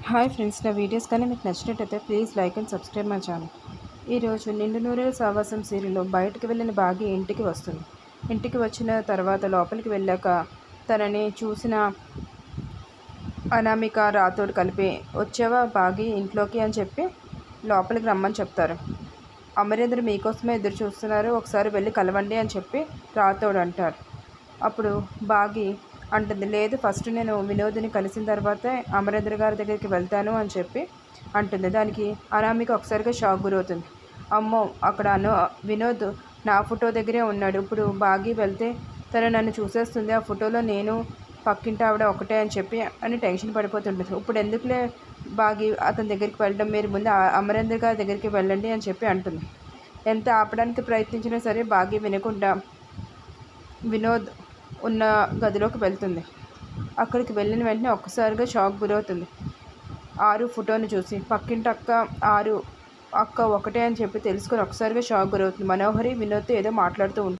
Hi friends, నా videos కానీ మీకు నచ్చినట్టయితే please like and subscribe my channel. ఈరోజు నిండు నూరేళ్ళ సావాసం సీరియల్లో బయటకు వెళ్ళిన భాగి ఇంటికి వస్తుంది. ఇంటికి వచ్చిన తర్వాత లోపలికి వెళ్ళాక తనని చూసిన అనామిక రాతోడు కలిపి వచ్చావా భాగి ఇంట్లోకి అని చెప్పి లోపలికి రమ్మని చెప్తారు. అమరేంద్ర మీకోసమే ఎదురు చూస్తున్నారు, ఒకసారి వెళ్ళి కలవండి అని చెప్పి రాతోడు అంటారు. అప్పుడు భాగి అంటుంది, లేదు ఫస్ట్ నేను వినోద్ని కలిసిన తర్వాతే అమరేంద్ర గారి దగ్గరికి వెళ్తాను అని చెప్పి అంటుంది. దానికి అనామిక ఒకసారిగా షాక్ గురవుతుంది. అమ్మో, అక్కడ వినోద్ నా ఫోటో దగ్గరే ఉన్నాడు, ఇప్పుడు భాగి వెళ్తే తను నన్ను చూసేస్తుంది, ఆ ఫోటోలో నేను పక్కింటి ఆవిడ ఒకటే అని చెప్పి అని టెన్షన్ పడిపోతుంటుంది. ఇప్పుడు ఎందుకులే భాగి అతని దగ్గరికి వెళ్ళడం, మీరు ముందు అమరేంద్ర గారి దగ్గరికి వెళ్ళండి అని చెప్పి అంటుంది. ఎంత ఆపడానికి ప్రయత్నించినా సరే భాగి వినకుండా వినోద్ ఉన్న గదిలోకి వెళ్తుంది. అక్కడికి వెళ్ళిన వెంటనే ఒక్కసారిగా షాక్ గురవుతుంది. ఆరు ఫోటోని చూసి పక్కింటి ఆరు అక్క ఒకటే అని చెప్పి తెలుసుకొని ఒకసారిగా షాక్ గురవుతుంది. మనోహరి వినోద్తో ఏదో మాట్లాడుతూ ఉంటుంది.